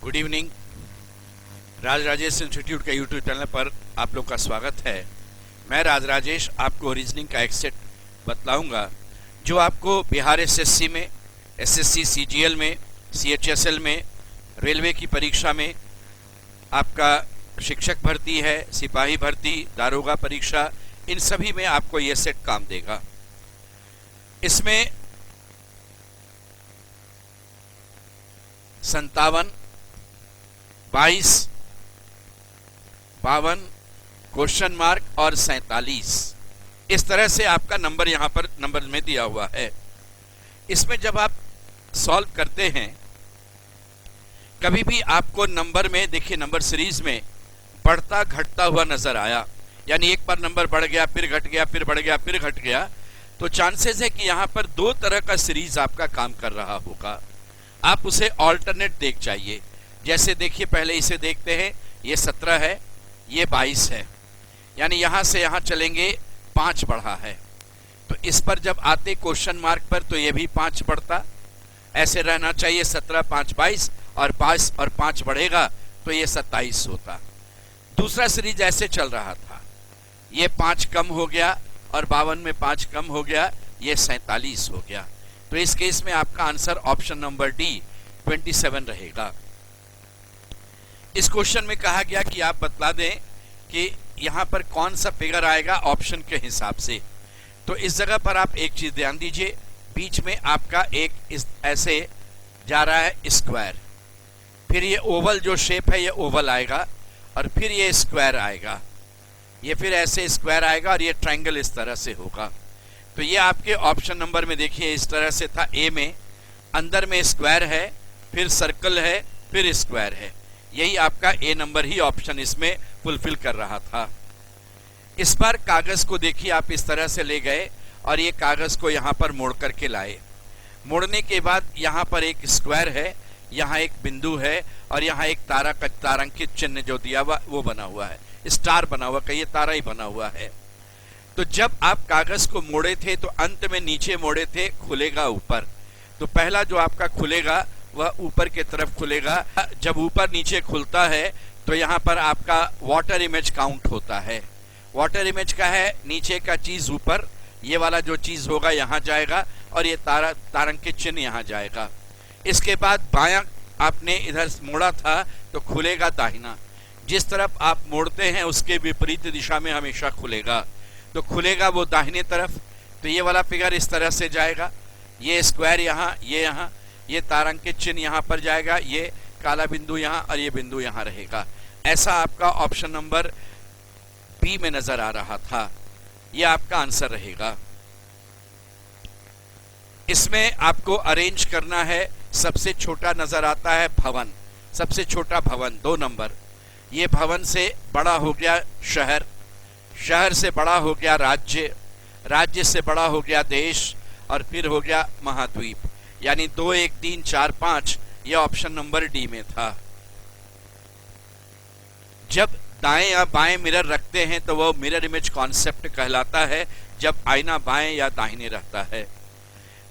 Good evening. Raj Rajesh institute के YouTube channel पर आप लोग का स्वागत है। मैं राज राजेश आपको रीजनिंग का एक सेट बतलाऊंगा जो आपको बिहार एसएससी में, एसएससी सीजीएल में, सीएचएसएल में, रेलवे की परीक्षा में, आपका शिक्षक भर्ती है, सिपाही भर्ती, दारोगा परीक्षा, इन सभी में आपको ये सेट काम देगा। इसमें 57, 22, 52, क्वेश्चन मार्क और 47, इस तरह से आपका नंबर यहां पर नंबर में दिया हुआ है। इसमें जब आप सॉल्व करते हैं, कभी भी आपको नंबर में देखिए, नंबर सीरीज में बढ़ता घटता हुआ नजर आया, यानी एक बार नंबर बढ़ गया, फिर घट गया, फिर बढ़ गया, फिर घट गया, तो चांसेस है कि यहां पर दो तरह का सीरीज आपका काम कर रहा होगा। आप उसे ऑल्टरनेट देख चाहिए। जैसे देखिए, पहले इसे देखते हैं, ये 17 है, ये 22 है, यानी यहां से यहां चलेंगे 5 बढ़ा है, तो इस पर जब आते क्वेश्चन मार्क पर तो ये भी 5 बढ़ता, ऐसे रहना चाहिए 17, 5, 22 और 5 और 5 बढ़ेगा तो ये 27 होता। दूसरा सीरीज ऐसे चल रहा था, ये 5 कम हो गया और 52 में 5 कम हो गया, ये 47 हो गया। तो इस केस में आपका आंसर ऑप्शन नंबर डी 27 रहेगा। इस क्वेश्चन में कहा गया कि आप बतला दें कि यहां पर कौन सा फिगर आएगा ऑप्शन के हिसाब से। तो इस जगह पर आप एक चीज ध्यान दीजिए, बीच में आपका एक इस ऐसे जा रहा है स्क्वायर, फिर ये ओवल जो शेप है ये ओवल आएगा और फिर ये स्क्वायर आएगा, ये फिर ऐसे स्क्वायर आएगा और ये ट्रायंगल इस तरह से होगा। तो ये आपके ऑप्शन नंबर में देखिए इस तरह से था, ए में अंदर में स्क्वायर है, फिर सर्कल है, फिर स्क्वायर है, यही आपका ए नंबर ही ऑप्शन इसमें फुलफिल कर रहा था। इस बार कागज को देखिए आप इस तरह से ले गए और ये कागज को यहां पर मोड़ करके लाए। मोड़ने के बाद यहां पर एक स्क्वायर है, यहां एक बिंदु है और यहां एक तारा का तारांकित चिन्ह जो दिया हुआ वो बना हुआ है, स्टार बना हुआ, कहिए तारा ही बना हुआ है। तो जब आप कागज को मोड़े थे तो अंत में नीचे मोड़े थे, खुलेगा ऊपर, तो पहला जो आपका खुलेगा वह ऊपर की तरफ खुलेगा। जब ऊपर नीचे खुलता है तो यहाँ पर आपका वाटर इमेज काउंट होता है। वाटर इमेज का है नीचे का चीज ऊपर, ये वाला जो चीज होगा यहाँ जाएगा और ये तारांकित चिन्ह यहाँ जाएगा। इसके बाद बायां आपने इधर मोड़ा था तो खुलेगा दाहिना, जिस तरफ आप मोड़ते हैं उसके विपरीत दिशा में हमेशा खुलेगा, तो खुलेगा वो दाहिने तरफ। तो ये वाला फिगर इस तरह से जाएगा, ये स्क्वायर यहाँ, ये तारांकित चिन्ह यहाँ पर जाएगा, ये काला बिंदु यहाँ और ये बिंदु यहाँ रहेगा। ऐसा आपका ऑप्शन नंबर बी में नजर आ रहा था, ये आपका आंसर रहेगा। इसमें आपको अरेंज करना है। सबसे छोटा नजर आता है भवन, सबसे छोटा भवन 2 नंबर, ये भवन से बड़ा हो गया शहर, शहर से बड़ा हो गया राज्य, राज्य से बड़ा हो गया देश और फिर हो गया महाद्वीप, यानी 2, 1, 3, 4, 5, यह ऑप्शन नंबर डी में था। जब दाएं या बाएं मिरर रखते हैं तो वह मिरर इमेज कॉन्सेप्ट कहलाता है, जब आईना बाएं या दाहिने रहता है।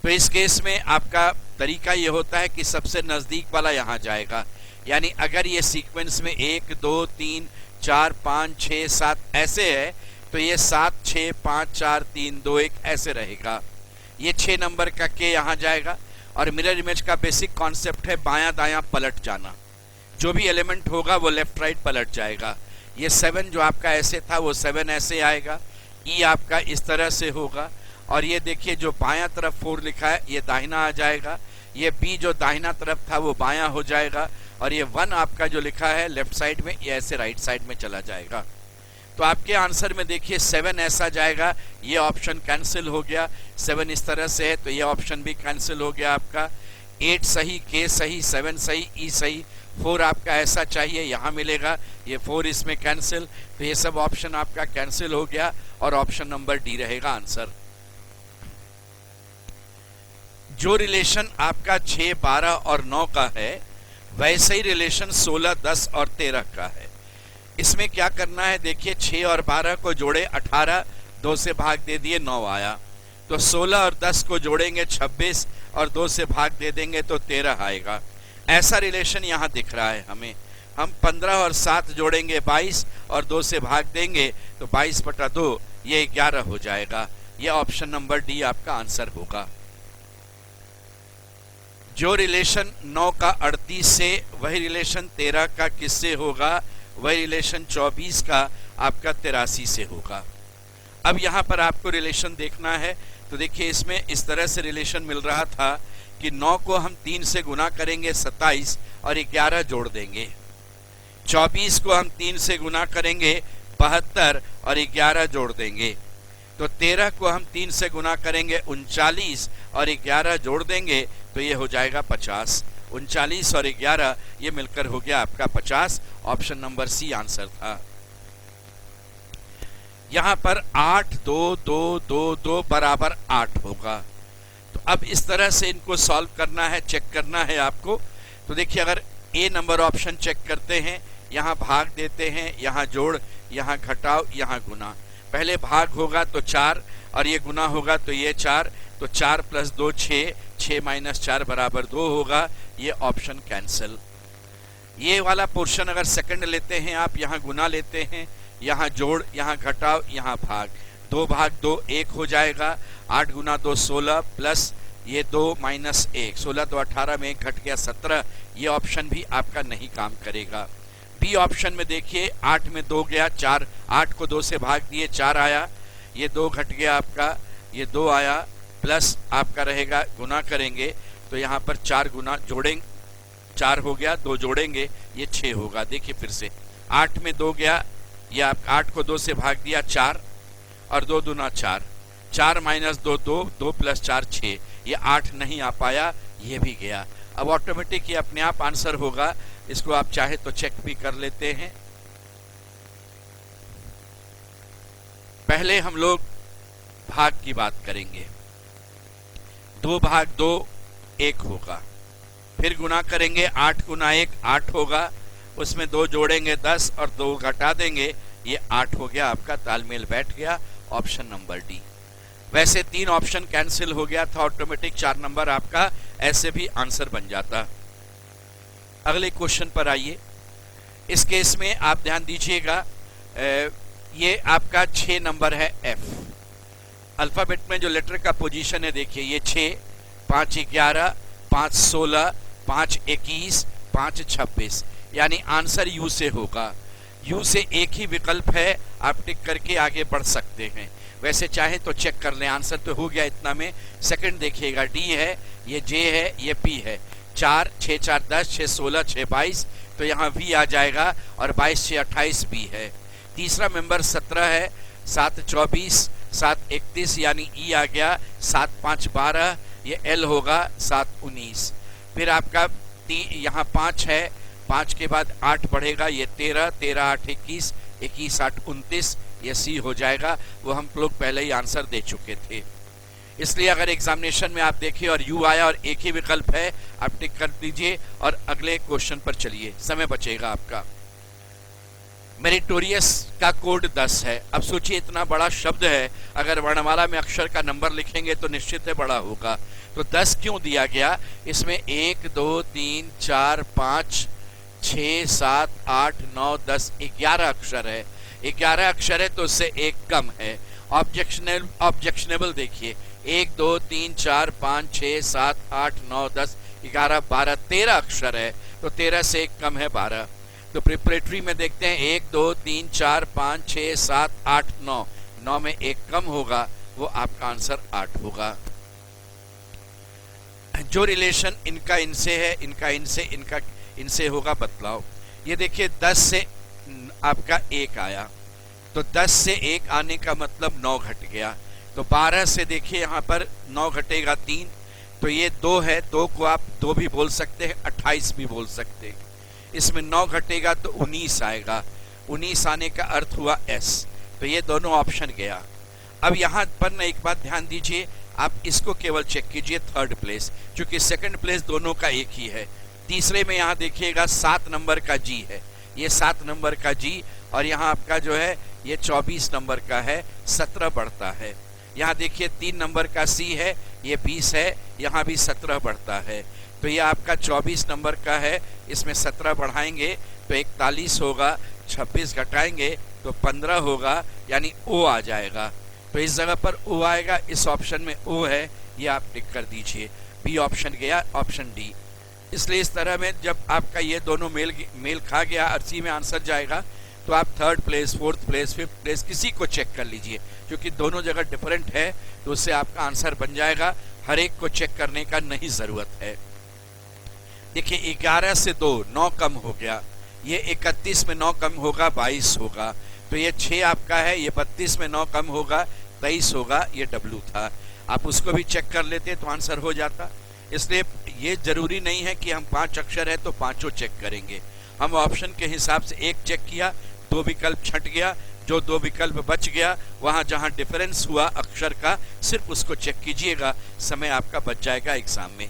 तो इस केस में आपका तरीका यह होता है कि सबसे नजदीक वाला यहां जाएगा, यानी अगर ये सीक्वेंस में 1, 2, 3, 4, 5, 6, 7 ऐसे है तो ये 7, 6, 5, 4, 3, 2, 1 ऐसे रहेगा। ये 6 नंबर का के यहाँ जाएगा और मिरर इमेज का बेसिक कॉन्सेप्ट है बायां दायां पलट जाना, जो भी एलिमेंट होगा वो लेफ्ट राइट पलट जाएगा। ये 7 जो आपका ऐसे था वो 7 ऐसे आएगा, ई आपका इस तरह से होगा और ये देखिए जो बायां तरफ 4 लिखा है ये दाहिना आ जाएगा, ये बी जो दाहिना तरफ था वो बायां हो जाएगा और ये 1 आपका जो लिखा है लेफ्ट साइड में ये ऐसे राइट साइड में चला जाएगा। तो आपके आंसर में देखिए 7 ऐसा जाएगा, ये ऑप्शन कैंसिल हो गया, 7 इस तरह से है तो ये ऑप्शन भी कैंसिल हो गया आपका। 8 सही, के सही, 7 सही, ई सही, 4 आपका ऐसा चाहिए यहाँ मिलेगा, ये 4 इसमें कैंसिल, तो ये सब ऑप्शन आपका कैंसिल हो गया और ऑप्शन नंबर डी रहेगा आंसर। जो रिलेशन आपका 6, 12 और 9 का है वैसे ही रिलेशन 16, 10 और 13 का है। इसमें क्या करना है, देखिए 6 और 12 को जोड़े 18, 2 से भाग दे दिए 9 आया, तो 16 और 10 को जोड़ेंगे 26 और 2 से भाग दे देंगे तो 13 आएगा। ऐसा रिलेशन यहाँ दिख रहा है हमें। हम 15 और 7 जोड़ेंगे 22 और 2 से भाग देंगे तो 22/2 ये 11 हो जाएगा। ये ऑप्शन नंबर डी आपका आंसर होगा। जो रिलेशन 9 का 38 से, वही रिलेशन 13 का किससे होगा? वही रिलेशन 24 का आपका 83 से होगा। अब यहाँ पर आपको रिलेशन देखना है, तो देखिए इसमें इस तरह से रिलेशन मिल रहा था कि 9 को हम 3 से गुना करेंगे 27 और 11 जोड़ देंगे। 24 को हम 3 से गुना करेंगे 72 और 11 जोड़ देंगे। तो 13 को हम 3 से गुना करेंगे 39 और 11 जोड़ देंगे तो ये हो जाएगा 50। 39 और 11 ये मिलकर हो गया आपका 50। ऑप्शन नंबर सी आंसर था। यहां पर 8 2 2 2 2 बराबर 8 होगा। तो अब इस तरह से इनको सॉल्व करना है, चेक करना है आपको। तो देखिए अगर ए नंबर ऑप्शन चेक करते हैं, यहाँ भाग देते हैं, यहाँ जोड़, यहाँ घटाव, यहाँ गुना। पहले भाग होगा तो 4 और ये गुना होगा तो ये 4, तो 4 + 2 6, 6 - 4 बराबर 2 होगा। ये ऑप्शन कैंसिल। ये वाला पोर्शन अगर सेकंड लेते हैं आप, यहाँ गुना लेते हैं, यहाँ जोड़, यहाँ घटाव, यहाँ भाग, 2 भाग 2 1 हो जाएगा। 8 × 2 16 प्लस ये 2 - 1, 16 तो 18 में 1 घट गया 17। ये ऑप्शन भी आपका नहीं काम करेगा। बी ऑप्शन में देखिए 8 में 2 गया 4, 8 को 2 से भाग दिए 4 आया, ये 2 घट गया आपका, ये 2 आया, प्लस आपका रहेगा गुना करेंगे तो यहाँ पर 4 गुना जोड़ेंगे, 4 हो गया, 2 जोड़ेंगे ये 6 होगा। देखिए फिर से 8 में 2 गया, ये आप 8 को 2 से भाग दिया 4 और 2 दूना 4, 4 - 2 2, 2 + 4 6, ये 8 नहीं आ पाया, ये भी गया। अब ऑटोमेटिक ये अपने आप आंसर होगा। इसको आप चाहे तो चेक भी कर लेते हैं। पहले हम लोग भाग की बात करेंगे। 2 भाग 2 1 होगा, फिर गुना करेंगे 8 × 1 8 होगा, उसमें 2 जोड़ेंगे 10 और 2 घटा देंगे, ये 8 हो गया आपका, तालमेल बैठ गया। Option number D. वैसे 3 ऑप्शन कैंसिल हो गया था, ऑटोमेटिक 4 नंबर आपका ऐसे भी आंसर बन जाता। अगले क्वेश्चन पर आइए। इस केस में आप ध्यान दीजिएगा, ये आपका 6 नंबर है एफ। अल्फाबेट में जो लेटर का पोजीशन है देखिए, ये 6, 5 11, 5 16, 5 21, 5 26, यानी आंसर यू से होगा। यू से एक ही विकल्प है, आप टिक करके आगे बढ़ सकते हैं। वैसे चाहे तो चेक कर लें, आंसर तो हो गया इतना में। सेकंड देखिएगा, डी है, ये जे है, ये पी है। 4 6 4 10, 6 16, 6 22, तो यहाँ वी आ जाएगा और 22 6 28 बी है। तीसरा मेंबर 17 है, 7 24, 7 31 यानी ई आ गया। 7 5 12, ये एल होगा, 7 19। फिर आपका यहाँ 5 है, 5 के बाद 8 बढ़ेगा, ये 13, 13 8 21, 21 8 29, ये सी हो जाएगा। वो हम लोग पहले ही आंसर दे चुके थे। इसलिए अगर एग्जामिनेशन में आप देखिए और यू आया और एक ही विकल्प है, आप टिक कर दीजिए और अगले क्वेश्चन पर चलिए, समय बचेगा आपका। मेरिटोरियस का कोड 10 है। अब सोचिए इतना बड़ा शब्द है, अगर वर्णमाला में अक्षर का नंबर लिखेंगे तो निश्चित है बड़ा होगा। तो 10 क्यों दिया गया? इसमें 1 2 3 4 5 6 7 8 9 10 11 अक्षर है। 11 अक्षर है तो उससे एक कम है। ऑब्जेक्शनेबल देखिए, 1 2 3 4 5 6 7 8 9 10 11 12 13 अक्षर है, तो 13 से एक कम है 12। तो प्रिपरेटरी में देखते हैं 1 2 3 4 5 6 7 8 9, 9 में एक कम होगा, वो आपका आंसर 8 होगा। जो रिलेशन इनका इनसे है, इनका इनसे, इनका इनसे होगा बदलाव। ये देखिए 10 से आपका 1 आया, तो 10 से 1 आने का मतलब 9 घट गया। तो 12 से देखिए यहाँ पर 9 घटेगा 3, तो ये 2 है, 2 को आप 2 भी बोल सकते हैं, 28 भी बोल सकते हैं। इसमें 9 घटेगा तो 19 आएगा, 19 आने का अर्थ हुआ एस। तो ये दोनों ऑप्शन गया। अब यहाँ पर ना एक बात ध्यान दीजिए, आप इसको केवल चेक कीजिए थर्ड प्लेस, क्योंकि सेकंड प्लेस दोनों का एक ही है। तीसरे में यहाँ देखिएगा 7 नंबर का जी है, ये 7 नंबर का जी, और यहाँ आपका जो है ये 24 नंबर का है, 17 बढ़ता है। यहाँ देखिए 3 नंबर का सी है, ये 20 है, यहाँ भी 17 बढ़ता है। तो ये आपका 24 नंबर का है, इसमें 17 बढ़ाएंगे तो 41 होगा, 26 घटाएंगे तो 15 होगा, यानी ओ आ जाएगा। तो इस जगह पर ओ आएगा, इस ऑप्शन में ओ है, ये आप टिक कर दीजिए। बी ऑप्शन गया, ऑप्शन डी। इसलिए इस तरह में जब आपका ये दोनों मेल खा गया और सी में आंसर जाएगा, तो आप third place, fourth place, fifth place किसी को चेक कर लीजिए, क्योंकि दोनों जगह डिफरेंट है, तो उससे आपका आंसर बन जाएगा। हर एक को चेक करने का नहीं जरूरत है। देखिए 11 से 2 9 कम हो गया, ये 31 में 9 कम होगा 22 होगा, तो ये 6 आपका है, ये 32 में 9 कम होगा 23 होगा, ये डब्लू था। आप उसको भी चेक कर लेते तो आंसर हो जाता। इसलिए ये जरूरी नहीं है कि हम 5 अक्षर है तो पांचों चेक करेंगे। हम ऑप्शन के हिसाब से एक चेक किया, 2 विकल्प छट गया, जो 2 विकल्प बच गया वहां जहां डिफरेंस हुआ अक्षर का, सिर्फ उसको चेक कीजिएगा, समय आपका बच जाएगा एग्जाम में।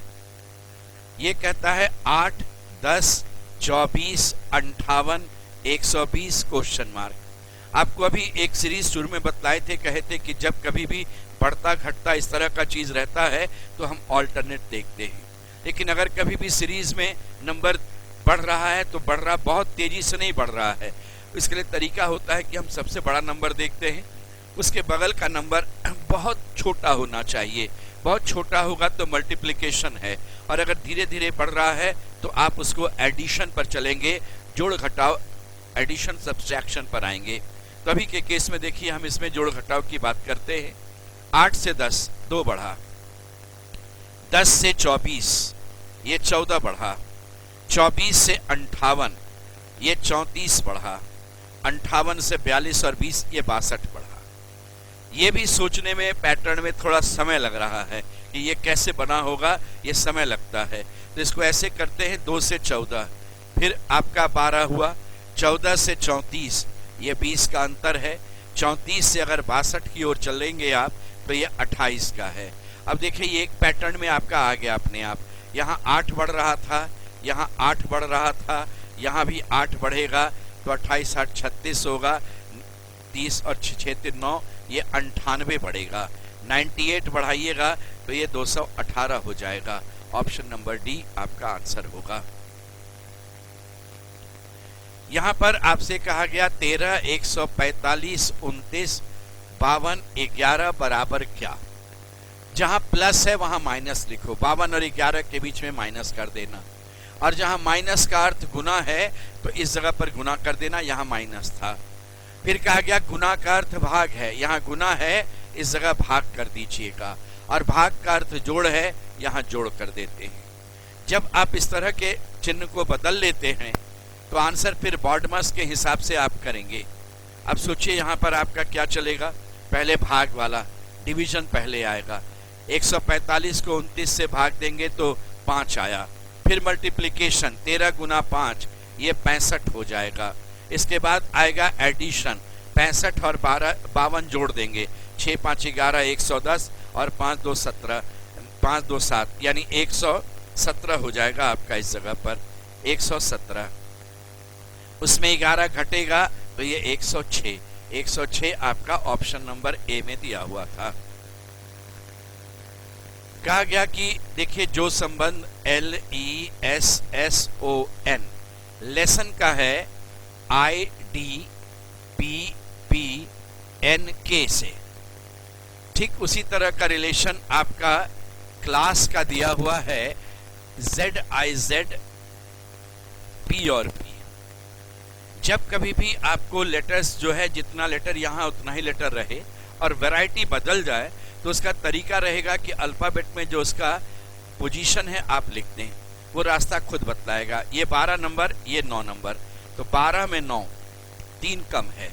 ये कहता है 8, 10, 24, 58, 120 क्वेश्चन मार्क। आपको अभी एक सीरीज शुरू में बतलाए थे, कहे थे कि जब कभी भी बढ़ता घटता इस तरह का चीज रहता है तो हम ऑल्टरनेट देखते हैं। लेकिन अगर कभी भी सीरीज में नंबर बढ़ रहा है तो बढ़ रहा बहुत तेजी से नहीं बढ़ रहा है। इसके लिए तरीका होता है कि हम सबसे बड़ा नंबर देखते हैं, उसके बगल का नंबर बहुत छोटा होना चाहिए। बहुत छोटा होगा तो मल्टीप्लिकेशन है, और अगर धीरे धीरे बढ़ रहा है तो आप उसको एडिशन पर चलेंगे, जोड़ घटाव, एडिशन सब्सट्रैक्शन पर आएंगे। तो अभी के केस में देखिए हम इसमें जोड़ घटाव की बात करते हैं। 8 से 10 2 बढ़ा, 10 से 24 ये 14 बढ़ा, 24 से 58 ये 34 बढ़ा, 58 से 42 और 20 ये 62 बढ़ा। ये भी सोचने में, पैटर्न में थोड़ा समय लग रहा है कि ये कैसे बना होगा, ये समय लगता है। तो इसको ऐसे करते हैं, 2 से 14, फिर आपका 12 हुआ, 14 से 34 ये 20 का अंतर है, 34 से अगर 62 की ओर चलेंगे आप तो ये 28 का है। अब देखिए ये एक पैटर्न में आपका आ गया अपने आप। यहाँ 8 बढ़ रहा था, यहाँ 8 बढ़ रहा था, यहाँ भी 8 बढ़ेगा तो 28 8 36 होगा, 30 और 6 3 9 ये 98 बढ़ेगा, 98 बढ़ाइएगा तो ये 218 हो जाएगा। ऑप्शन नंबर डी आपका आंसर होगा। यहां पर आपसे कहा गया 13, 145, 29, 52, 11 बराबर क्या। जहां प्लस है वहां माइनस लिखो, 52 और 11 के बीच में माइनस कर देना, और जहां माइनस का अर्थ गुना है तो इस जगह पर गुना कर देना, यहां माइनस था। फिर कहा गया गुना का अर्थ भाग है, यहां गुना है, इस जगह भाग कर दीजिएगा, और भाग का अर्थ जोड़ है, यहां जोड़ कर देते हैं। जब आप इस तरह के चिन्ह को बदल लेते हैं तो आंसर फिर बॉडमास के हिसाब से आप करेंगे। अब सोचिए यहां पर आपका क्या चलेगा, पहले भाग वाला, डिवीजन पहले आएगा। 145 को 29 से भाग देंगे तो 5 आया, फिर मल्टीप्लिकेशन 13 गुना 5 ये 65 हो जाएगा। इसके बाद आएगा एडिशन, 65 और 52 जोड़ देंगे, 6 5 11 110 और 5 2 17, 5 2 7 यानी 117 हो जाएगा आपका इस जगह पर 117। उसमें 11 घटेगा तो ये 106, 106 आपका ऑप्शन नंबर ए में दिया हुआ था। कहा गया कि देखिए जो संबंध LESSON लेसन का है IDPPNK से, ठीक उसी तरह का रिलेशन आपका क्लास का दिया हुआ है ZIZ P और P। जब कभी भी आपको लेटर्स जो है, जितना लेटर यहाँ उतना ही लेटर रहे और वैरायटी बदल जाए तो उसका तरीका रहेगा कि अल्फाबेट में जो उसका पोजीशन है आप लिख दें, वो रास्ता खुद बतलाएगा। ये 12 नंबर, ये 9 नंबर, तो 12 में 9 3 कम है,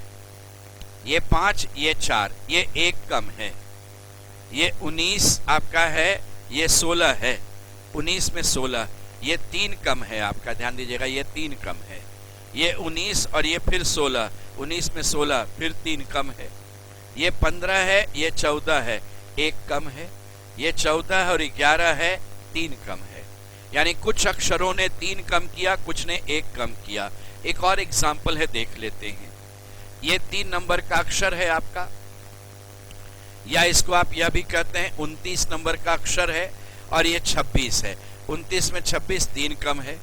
ये 5 ये 4 ये 1 कम है, ये 19 आपका है, ये 16 है, 19 में 16 ये 3 कम है आपका, ध्यान दीजिएगा ये 3 कम है, ये 19 और ये फिर 16, 19 में 16 फिर 3 कम है, ये 15 है, ये 14 है 1 कम है, ये 14 और 11 है 3 कम है। यानी कुछ अक्षरों ने 3 कम किया, कुछ ने 1 कम किया। एक और एग्जाम्पल है, देख लेते हैं। ये 3 नंबर का अक्षर है आपका, या इसको आप यह भी कहते हैं 29 नंबर का अक्षर है, और ये 26 है। 29 में 26 3 कम है,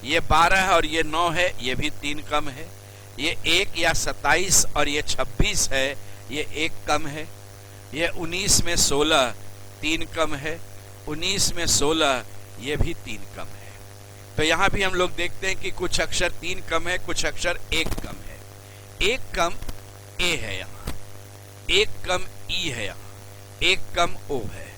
ये 12 है और ये 9 है, ये भी 3 कम है, ये 1 या 27 और ये 26 है, ये 1 कम है, ये 19 में 16 3 कम है, 19 में 16 ये भी 3 कम है। तो यहाँ भी हम लोग देखते हैं कि कुछ अक्षर 3 कम है, कुछ अक्षर 1 कम है। 1 कम ए है यहाँ, 1 कम ई है यहाँ, 1 कम ओ है,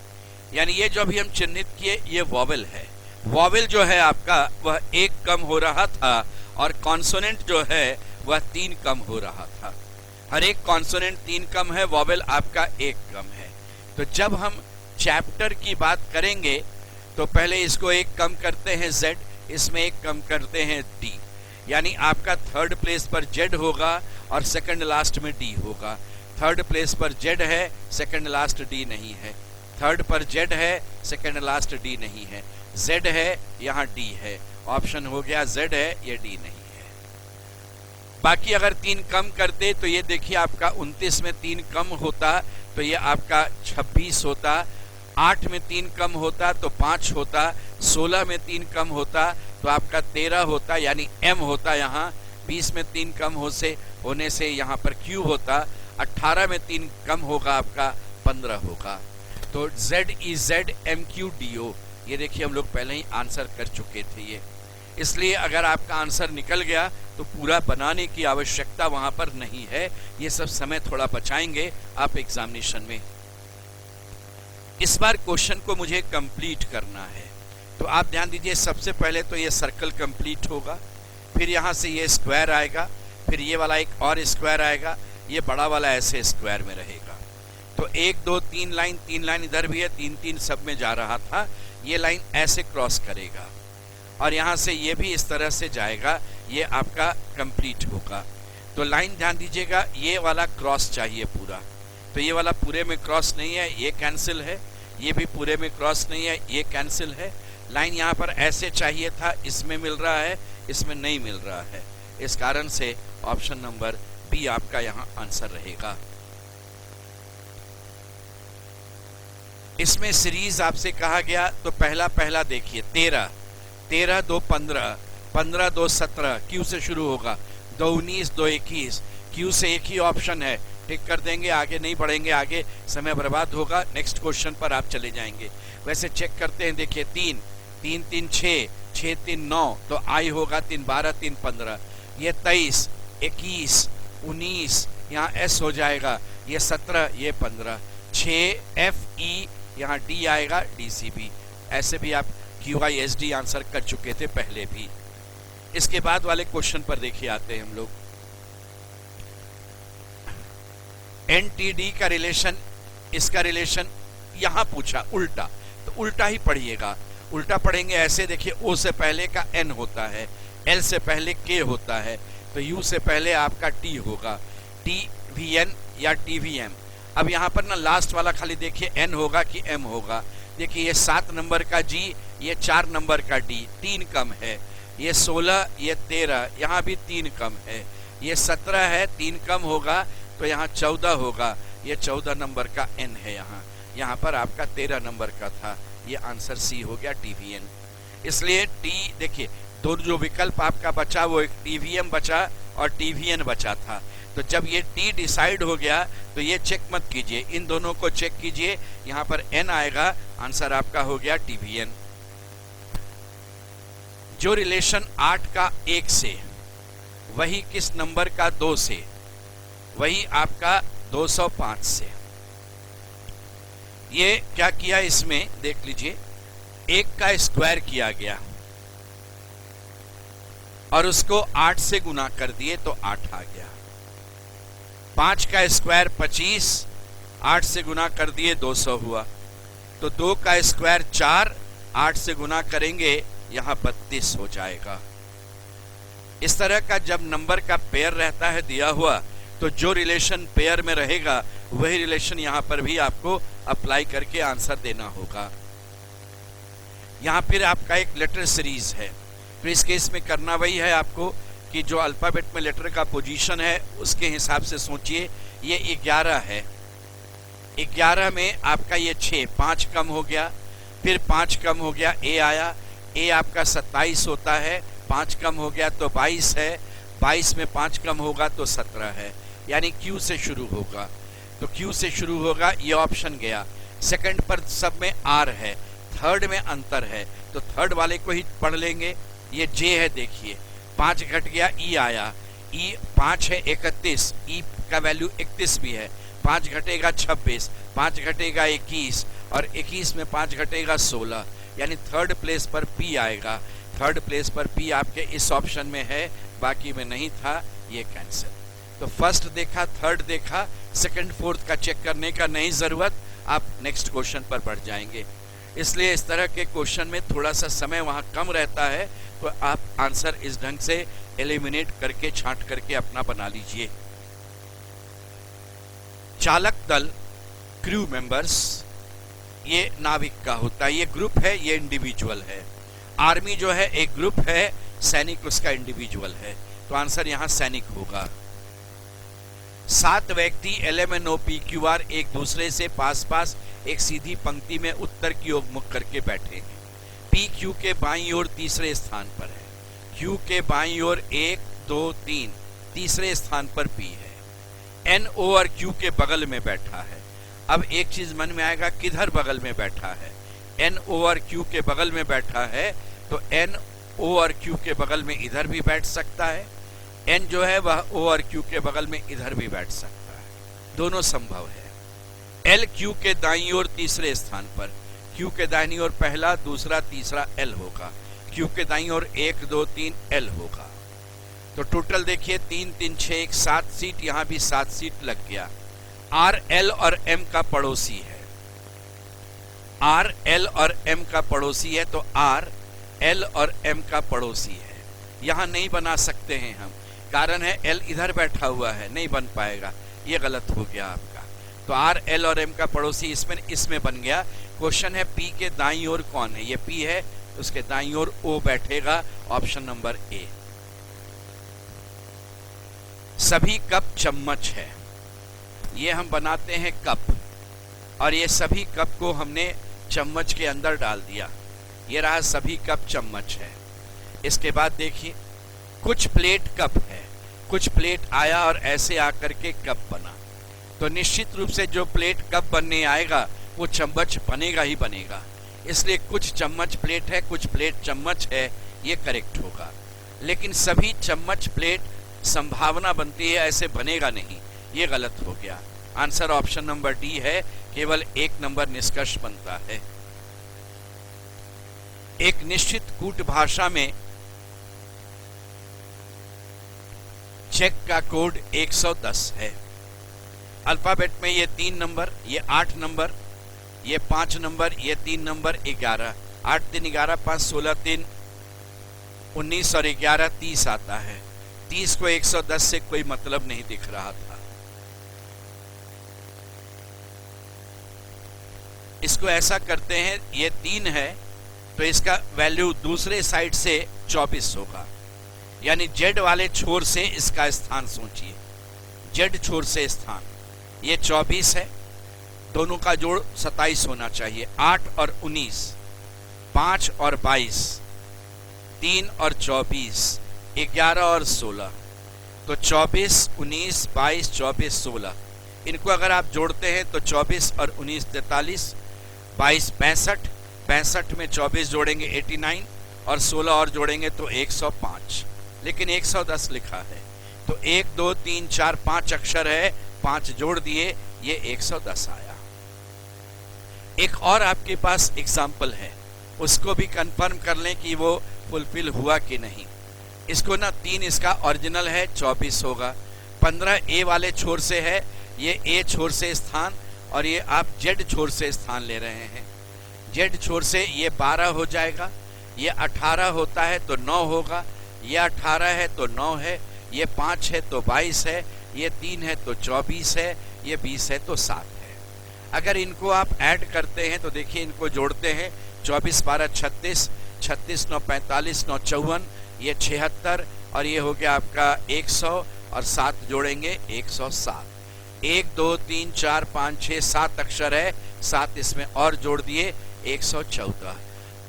यानी ये जो अभी हम चिन्हित किए ये वॉवेल है। वॉवेल जो है आपका वह 1 कम हो रहा था और कॉन्सोनेंट जो है वह 3 कम हो रहा था। हर एक कॉन्सोनेंट 3 कम है, वॉवेल आपका 1 कम है। तो जब हम चैप्टर की बात करेंगे तो पहले इसको 1 कम करते हैं Z, इसमें 1 कम करते हैं D, यानी आपका थर्ड प्लेस पर Z होगा और सेकंड लास्ट में D होगा। थर्ड प्लेस पर Z है, सेकंड लास्ट D नहीं है। थर्ड पर Z है, सेकंड लास्ट D नहीं है। Z है, यहाँ D है। ऑप्शन हो गया Z है, ये D नहीं है। बाकी अगर 3 कम करते तो ये देखिए आपका 29 में 3 कम होता तो ये आपका 26 होता, 8 में 3 कम होता तो 5 होता, 16 में 3 कम होता तो आपका 13 होता, यानी M होता यहाँ। 20 में 3 कम होने से यहाँ पर Q होता। 18 में 3 कम होगा आपका 15 होगा। तो ZEZMQDO, ये देखिए हम लोग पहले ही आंसर कर चुके थे ये, इसलिए अगर आपका आंसर निकल गया तो पूरा बनाने की आवश्यकता वहां पर नहीं है। ये सब समय थोड़ा बचाएंगे आप एग्जामिनेशन में। इस बार क्वेश्चन को मुझे कंप्लीट करना है, तो आप ध्यान दीजिए। सबसे पहले तो ये सर्कल कंप्लीट होगा, फिर यहाँ से ये स्क्वायर आएगा, फिर ये वाला एक और स्क्वायर आएगा, ये बड़ा वाला ऐसे स्क्वायर में रहेगा। तो 1 2 3 लाइन, 3 लाइन इधर भी है, 3 3 सब में जा रहा था। ये लाइन ऐसे क्रॉस करेगा और यहाँ से ये भी इस तरह से जाएगा, ये आपका कंप्लीट होगा। तो लाइन ध्यान दीजिएगा, ये वाला क्रॉस चाहिए पूरा, तो ये वाला पूरे में क्रॉस नहीं है, ये कैंसिल है। ये भी पूरे में क्रॉस नहीं है, ये कैंसिल है। लाइन यहाँ पर ऐसे चाहिए था, इसमें मिल रहा है, इसमें नहीं मिल रहा है। इस कारण से ऑप्शन नंबर बी आपका यहाँ आंसर रहेगा। इसमें सीरीज आपसे कहा गया तो पहला देखिए 13 13 2 15 15 2 17, क्यू से शुरू होगा, 2 19 2 21, क्यू से एक ही ऑप्शन है, टिक कर देंगे, आगे नहीं बढ़ेंगे, आगे समय बर्बाद होगा। नेक्स्ट क्वेश्चन पर आप चले जाएंगे। वैसे चेक करते हैं, देखिए 3 3 3 6 6 3 9, तो आई होगा 3 12 3 15, ये 23 21 19, यहाँ एस हो जाएगा, ये 17 ये 15, 6 FE, यहाँ D आएगा DCB। ऐसे भी आप QISD आंसर कर चुके थे पहले भी। इसके बाद वाले क्वेश्चन पर देखिए आते हैं हम लोग। NTD का रिलेशन, इसका रिलेशन यहां पूछा उल्टा, तो उल्टा ही पढ़िएगा। उल्टा पढ़ेंगे ऐसे, देखिए O से पहले का N होता है, L से पहले K होता है, तो U से पहले आपका T होगा, TVN या TVM। अब यहाँ पर ना लास्ट वाला खाली देखिए N होगा कि M होगा। देखिए ये 7 नंबर का G, ये 4 नंबर का D, 3 कम है। ये 16, ये 13, यहाँ भी 3 कम है। ये 17 है, 3 कम होगा तो यहाँ 14 होगा, ये 14 नंबर का N है यहाँ। यहाँ पर आपका 13 नंबर का था, ये आंसर C हो गया TVN। इसलिए T, देखिए दो जो विकल्प आपका बचा वो एक TVM बचा और TVN बचा था। तो जब ये T डिसाइड हो गया तो ये चेक मत कीजिए, इन दोनों को चेक कीजिए, यहाँ पर N आएगा, आंसर आपका हो गया TVN। जो रिलेशन 8 का 1 से, वही किस नंबर का 2 से, वही आपका 205 से। ये क्या किया, इसमें देख लीजिए, 1 का स्क्वायर किया गया और उसको 8 से गुना कर दिए तो 8 आ गया। 5 का स्क्वायर 25, 8 से गुना कर दिए 200 हुआ। तो 2 का स्क्वायर 4, 8 से गुना करेंगे यहाँ 32 हो जाएगा। इस तरह का जब नंबर का पेयर रहता है दिया हुआ, तो जो रिलेशन पेयर में रहेगा वही रिलेशन यहाँ पर भी आपको अप्लाई करके आंसर देना होगा। यहाँ फिर आपका एक लेटर सीरीज है, तो इस केस में करना वही है आपको कि जो अल्फाबेट में लेटर का पोजीशन है उसके हिसाब से सोचिए। ये 11 है, 11 में आपका ये 6, 5 कम हो गया, फिर 5 कम हो गया, A आया, ए आपका 27 होता है, 5 कम हो गया तो 22 है, 22 में 5 कम होगा तो 17 है, यानी क्यू से शुरू होगा। तो क्यू से शुरू होगा, ये ऑप्शन गया। सेकंड पर सब में आर है, थर्ड में अंतर है, तो थर्ड वाले को ही पढ़ लेंगे। ये जे है, देखिए 5 घट गया, ई आया, ई 5 है 31, ई का वैल्यू 31 भी है, 5 घटेगा 26, 5 घटेगा 21 और 21 में 5 घटेगा 16, यानी थर्ड प्लेस पर पी आएगा। थर्ड प्लेस पर पी आपके इस ऑप्शन में है, बाकी में नहीं था, ये कैंसिल। तो फर्स्ट देखा, थर्ड देखा, सेकंड फोर्थ का चेक करने का नहीं जरूरत, आप नेक्स्ट क्वेश्चन पर बढ़ जाएंगे। इसलिए इस तरह के क्वेश्चन में थोड़ा सा समय वहां कम रहता है, तो आप आंसर इस ढंग से एलिमिनेट करके छांट करके अपना बना लीजिए। चालक दल, क्रू मेंबर्स, ये नाविक का होता है, ये ग्रुप है, ये इंडिविजुअल है। आर्मी जो है एक ग्रुप है, सैनिक उसका इंडिविजुअल है, तो आंसर यहां सैनिक होगा। 7 व्यक्ति LMNOPQR एक दूसरे से पास पास एक सीधी पंक्ति में उत्तर की ओर मुख करके बैठे हैं। P Q के बाईं ओर तीसरे स्थान पर है, Q के बाईं ओर 1 2 3 तीसरे स्थान पर P है। N O और Q के बगल में बैठा है। अब एक चीज मन में आएगा, किधर बगल में बैठा है? N O और Q के बगल में बैठा है, तो N O और Q के बगल में इधर भी बैठ सकता है, N जो है वह O और Q के बगल में इधर भी बैठ सकता है, दोनों संभव है। L Q के दाईं ओर तीसरे स्थान पर, Q के दाईं ओर पहला, दूसरा, तीसरा L होगा, Q के दाईं ओर 1 2 3 L होगा। तो टोटल देखिए 3 3 6 1 7 सीट, यहां भी 7 सीट लग गया। R L और M का पड़ोसी है, R L और M का पड़ोसी है, तो R L और M का पड़ोसी है। यहां नहीं बना सकते हैं हम, कारण है L इधर बैठा हुआ है, नहीं बन पाएगा, ये गलत हो गया आपका। तो R L और M का पड़ोसी इसमें बन गया। क्वेश्चन है P के दाईं ओर कौन है? ये P है, उसके दाईं ओर O बैठेगा, ऑप्शन नंबर ए। सभी कप चम्मच है, ये हम बनाते हैं कप, और ये सभी कप को हमने चम्मच के अंदर डाल दिया, ये रहा सभी कप चम्मच है। इसके बाद देखिए कुछ प्लेट कप है, कुछ प्लेट आया और ऐसे आकर के कप बना, तो निश्चित रूप से जो प्लेट कप बनने आएगा वो चम्मच बनेगा ही बनेगा। इसलिए कुछ चम्मच प्लेट है, कुछ प्लेट चम्मच है, ये करेक्ट होगा। लेकिन सभी चम्मच प्लेट संभावना बनती है, ऐसे बनेगा नहीं, ये गलत हो गया। आंसर ऑप्शन नंबर डी है, केवल 1 नंबर निष्कर्ष बनता है। एक निश्चित कूट भाषा में चेक का कोड 110 है। अल्फाबेट में ये 3 नंबर, ये 8 नंबर, ये 5 नंबर, ये 3 नंबर 11, 8 3 11 5 16 3 19 और 11 30 आता है। 30 को 110 से कोई मतलब नहीं दिख रहा था। इसको ऐसा करते हैं, ये 3 है तो इसका वैल्यू दूसरे साइड से 24 होगा, यानी जेड वाले छोर से इसका स्थान सोचिए, जेड छोर से स्थान, ये 24 है, दोनों का जोड़ 27 होना चाहिए। 8 और 19, 5 और 22, 3 और 24, 11 और 16, तो 24 19 22 24 16, इनको अगर आप जोड़ते हैं तो 24 और 19 43, 22 65, 65 में 24 जोड़ेंगे 89 और 16 और जोड़ेंगे तो 105, लेकिन 110 लिखा है, तो 1 2 3 4 5 अक्षर है, 5 जोड़ दिए, ये 110 आया। एक और आपके पास एग्जाम्पल है, उसको भी कंफर्म कर लें कि वो फुलफिल हुआ कि नहीं। इसको ना 3 इसका ओरिजिनल है, 24 होगा। 15 ए वाले छोर से है, ये ए छोर से स्थान, और ये आप जेड छोर से स्थान ले रहे हैं। जेड छोर से ये 12 हो जाएगा, ये 18 होता है तो 9 होगा, ये 18 है तो 9 है, ये 5 है तो 22 है, ये 3 है तो 24 है, ये 20 है तो 7 है। अगर इनको आप ऐड करते हैं तो देखिए, इनको जोड़ते हैं, 24 12 36, 36 9 45 9 54, ये 76, और ये हो गया आपका 100, और 7 जोड़ेंगे 107। 1 2 3 4 5 6 7 अक्षर है, 7 इसमें और जोड़ दिए 114।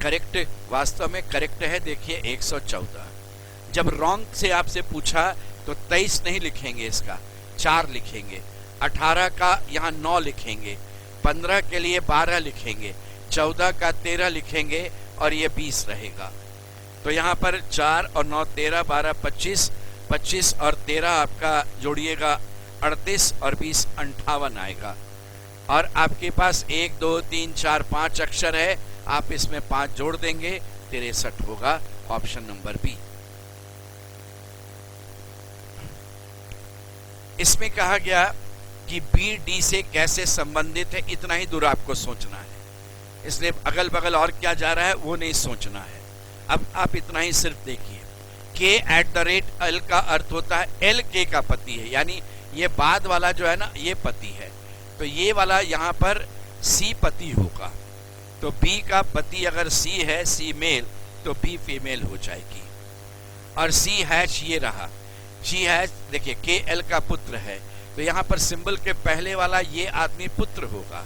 करेक्ट, वास्तव में करेक्ट है। देखिए 114। जब रॉन्ग से आपसे पूछा तो 23 नहीं लिखेंगे, इसका 4 लिखेंगे। 18 का यहाँ 9 लिखेंगे, 15 के लिए 12 लिखेंगे, 14 का 13 लिखेंगे और ये 20 रहेगा। तो यहाँ पर 4 और 9 13, 12 25, 25 और 13 आपका जोड़िएगा 38 और 20 58 आएगा। और आपके पास 1 2 3 4 5 अक्षर है, आप इसमें 5 जोड़ देंगे, 63 होगा। Option number B. इसमें कहा गया कि बी डी से कैसे संबंधित है, इतना ही दूर आपको सोचना है, इसलिए अगल बगल और क्या जा रहा है वो नहीं सोचना है। अब आप इतना ही सिर्फ देखिए, k@l का अर्थ होता है एल के का पति है, यानी ये बाद वाला जो है ना ये पति है, तो ये वाला यहाँ पर सी पति होगा। तो बी का पति अगर सी है, सी मेल, तो बी फीमेल हो जाएगी। और सी हैश ये रहा, सी हैश देखिए KL का पुत्र है, तो यहाँ पर सिंबल के पहले वाला ये आदमी पुत्र होगा,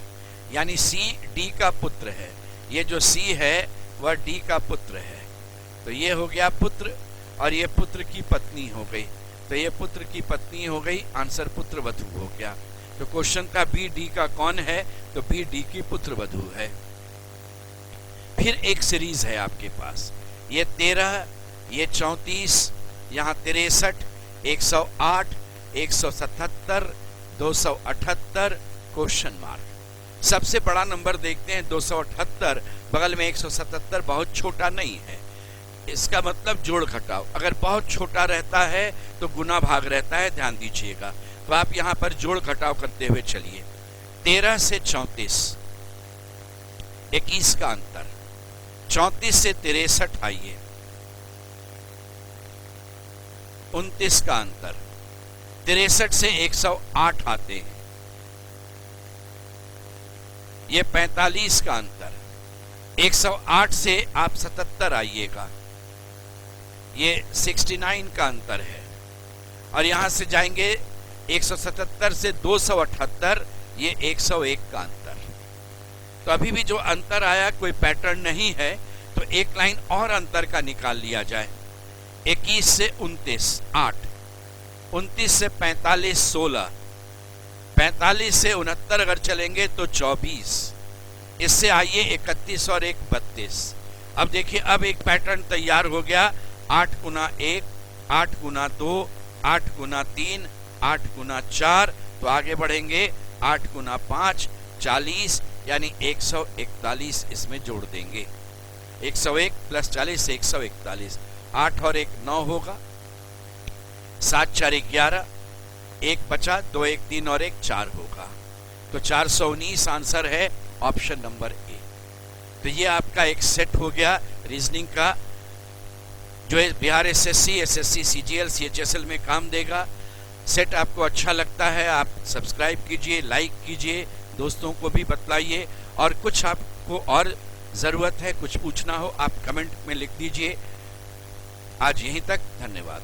यानी सी डी का पुत्र है। ये जो सी है वह डी का पुत्र है, तो ये हो गया पुत्र, और ये पुत्र की पत्नी हो गई, तो ये पुत्र की पत्नी हो गई, आंसर पुत्र वधू हो गया। तो क्वेश्चन का बी डी का कौन है, तो बी डी की पुत्र वधू है। फिर एक सीरीज है आपके पास, ये 13, ये 34, यहाँ 63, 108, 177, 278, क्वेश्चन मार्क। सबसे बड़ा नंबर देखते हैं 278, बगल में 177 बहुत छोटा नहीं है, इसका मतलब जोड़ घटाव। अगर बहुत छोटा रहता है तो गुना भाग रहता है, ध्यान दीजिएगा। तो आप यहाँ पर जोड़ घटाव करते हुए चलिए। 13 से 34, 21 का अंतर। 34 से 63 आइए, 29 का अंतर। 63 से 108 आते हैं, ये 45 का अंतर। 108 से आप 77 आइएगा, ये 69 का अंतर है। और यहां से जाएंगे 177 से 278, ये 101 का अंतर। तो अभी भी जो अंतर आया कोई पैटर्न नहीं है, तो एक लाइन और अंतर का निकाल लिया जाए। 21 से 29 8, 29 से 45 16, 45 से 69 अगर चलेंगे तो 24। इससे आइए 31 और 1 32। अब देखिए अब एक पैटर्न तैयार हो गया, 8 गुना 1, 8 गुना 2, 8 गुना 3, 8 गुना 4। तो आगे बढ़ेंगे, 8 गुना 5 40, यानी 141 इसमें जोड़ देंगे। 101 प्लस 40 141, 8 और 1 9 होगा, 7 4 11, 1 बचा, 2 1 3 और 1 4 होगा। तो 419 आंसर है, ऑप्शन नंबर ए। तो ये आपका एक सेट हो गया रीजनिंग का, जो Bihar SSC, SSC, CGL, CHSL में काम देगा। सेट आपको अच्छा लगता है, आप सब्सक्राइब कीजिए, लाइक कीजिए, दोस्तों को भी बतलाइए। और कुछ आपको और ज़रूरत है, कुछ पूछना हो, आप कमेंट में लिख दीजिए। आज यहीं तक, धन्यवाद।